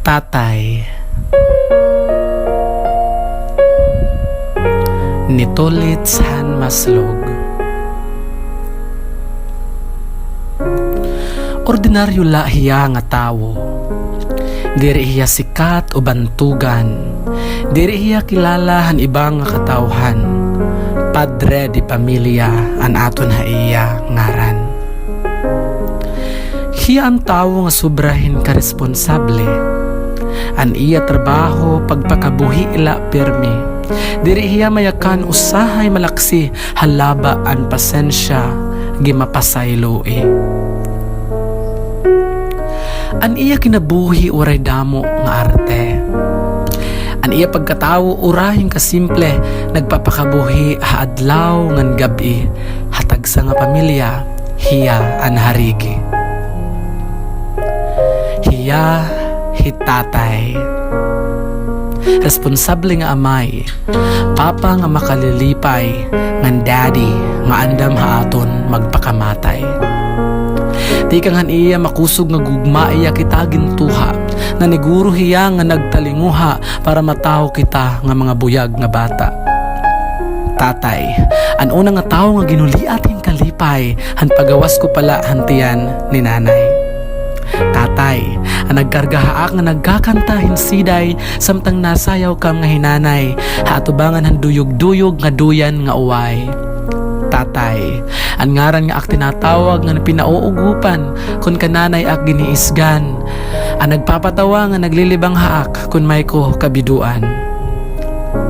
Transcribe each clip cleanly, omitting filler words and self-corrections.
Tatay nitulit san maslog. Ordinaryo la hiya nga tawo. Diri hiya sikat o bantugan. Diri hiya kilala han ibang nga katawhan. Padre di pamilya an aton ha iya ngaran. Hiya ang tawo nga sobrahin ka responsable. An iya trabaho pagpakabuhi ila pirmi. Diri hiya mayakan usahay malaksi halaba an pasensya gimapasay loi. An iya kinabuhi uray damo nga arte. An iya pagkatawo urahing kasimple nagpapakabuhi haadlaw ngan gabi hatag sa nga pamilya hiya an harigi. Hiya hitatay. Responsable nga amay, papa nga makalilipay ngan daddy nga andam haaton magpakamatay. Di kangan iya makusog nga gugma iya kita gintuha na niguro hiya nga nagtalinguha para mataw kita nga mga buyag nga bata. Tatay, an una nga tao nga ginuliat hing kalipay han pagawas ko pala hantiyan ni nanay. Tatay, ang nagkargahaak nga nagkakanta hinsiday samtang nasayaw kam nga hinanay haatubangan han duyog-duyog nga duyan nga uway. Tatay, ang ngaran nga ak tinatawag nga pinauugupan kun kananay ak giniisgan. Ang nagpapatawa nga naglilibang haak kun may ko kabiduan.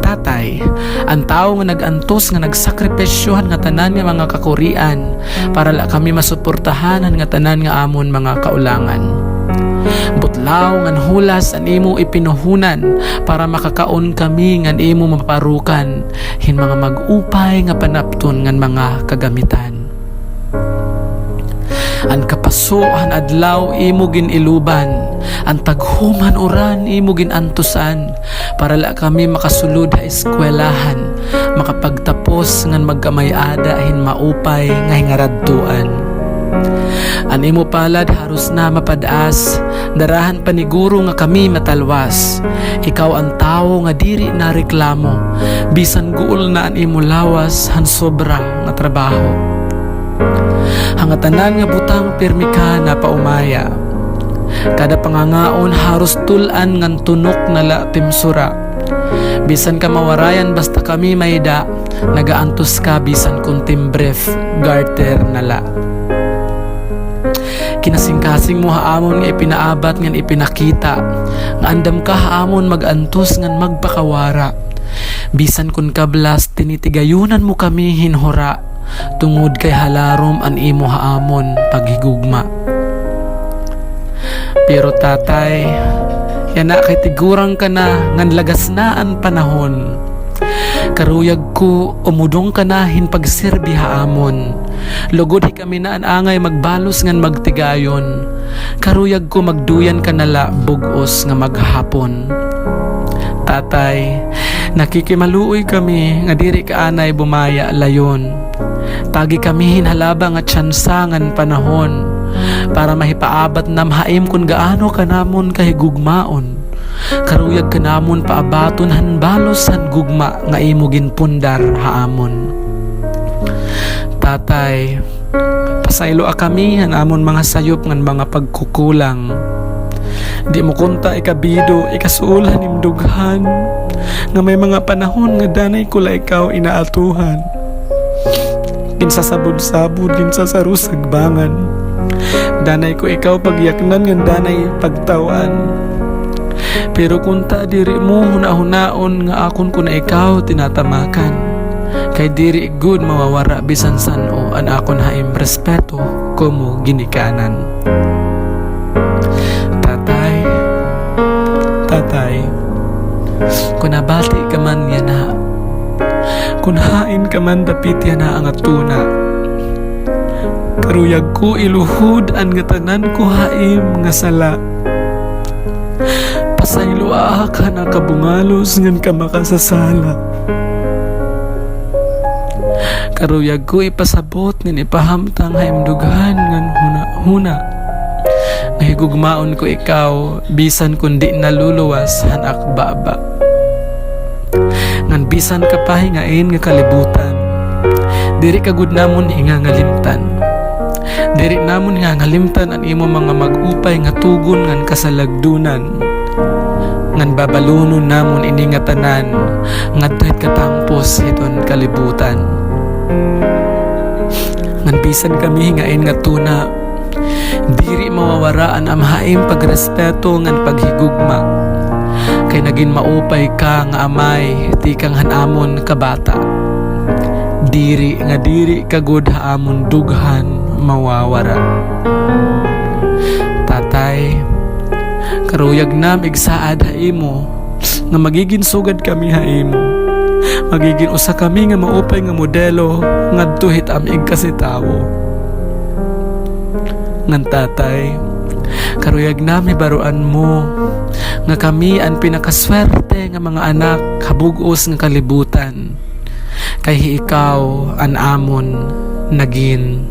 Tatay, ang tao nga nagantos nga nagsakripisyohan nga tanan nga mga kakurian para la kami masuportahanan nga tanan nga amon mga kaulangan. Butlaw ngan hulas an imo ipinuhunan para makakaon kami ngan imo maparukan hin mga mag-upay nga panapton ngan mga kagamitan. An kapasuhan adlaw imo giniluban, ang taghuman oran imo ginantusan para la kami makasulod ha eskwelahan, makapagtapos ngan magkamayada hin maupay nga hingaradtuan. An imo palad haros na mapadaas, darahan paniguro nga kami matalwas. Ikaw ang tao nga diri na reklamo, bisan guol na an imo lawas han sobra nga trabaho. Hangatanan nga butang pirmi ka na paumaya. Kada pangangaon haros tulan ngan tunok na la timsura. Bisan ka mawarayan basta kami mayda, nagaantos ka bisan kuntim brief garter na la. Kinasing-kasing mo haamon nga ipinaabat ngan ipinakita, nga andam ka haamon magantos ngan magpakawara. Bisan kun kablas tinitigayunan mo kami hinhora, tungod kay halarom an imo haamon paghigugma. Pero tatay, yana kay tigurang ka na ngan lagas na ang panahon. Karuyag ko umudong ka na hin pagserbi haamon. Lugod hi kami na angay magbalos ngan magtigayon. Karuyag ko magduyan ka nala bugos nga maghapon. Tatay, nakikimaluoy kami nga diri ka anay bumaya layon. Tagi kami hinhalaba nga tsansangan panahon para mahipaabat nam haim kun gaano ka namon kahigugmaon. Karuyag ka namon paabaton han balos han gugma nga imo ginpundar haamon. Tatay, pasaylo a kami han amon mga sayop ngan mga pagkukulang. Di mo kunta ikabido ikasuulan imdughan nga may mga panahon nga danay kula ikaw inaatuhan. Kinsa sabod-sabod, kinsa sarusagbangan. Danay ko ikaw pagyaknan ngan danay pagtawan. Pero kung ta diri mo huna-hunaon nga akon ko na ikaw tinatamakan, kay diri good mawawara bisan sano an akon haim respeto kumo ginikanan. Tatay, kung nabati ka man yan ha, kung hain ka man dapit yan ha ang atuna. Karuyag ko iluhod ang gatanan ko haim nga sala. Pasaylo ka na kabungalos ngan ka makasasala. Karuyag ko ipasabot nin ipahamtang haimdughan ngan huna-huna. Nga mahigugmaon ko ikaw bisan kundi naluluwas hanak baba. Ngan bisan ka pahingain nga kalibutan, diri ka gud namon hingangalimtan. Diri namon hingangalimtan ang imo mga mag-upay nga tugon ngan kasalagdunan. Ngan babalunon namon ini nga tanan ngadto't katampos iton kalibutan. Ngan bisan kami hingain nga tuna, diri mawawaraan ang mahaim pagrespeto ngan paghigugma. Kay naging maupay ka nga amay, ti kang hanamon kabata. Diri nga diri kagud haamon dughan mawawara. Tatay, karuyag nam igsaad haimo nga magiging sugad kami haimo. Magiging usa kami nga maupay nga modelo ngadto hitamig kasitawo. Ngan tatay, karuyag nami baruan mo nga kami ang pinakaswerte nga mga anak habugos nga kalibutan, kay ikaw an amon naging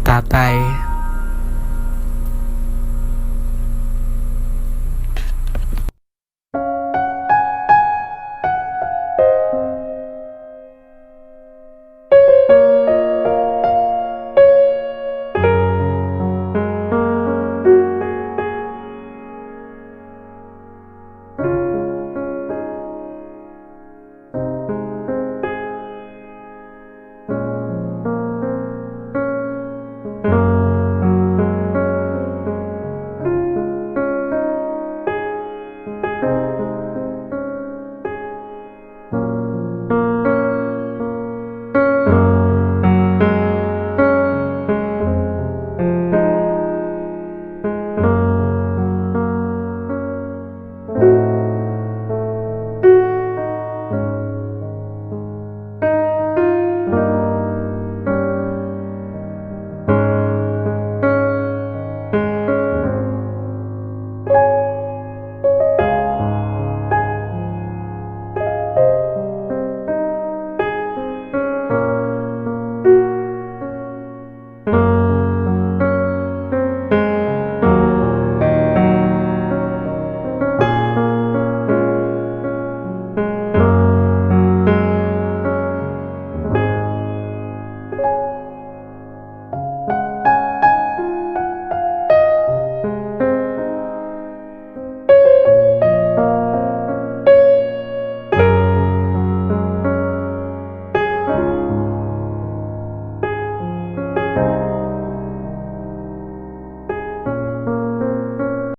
tatay.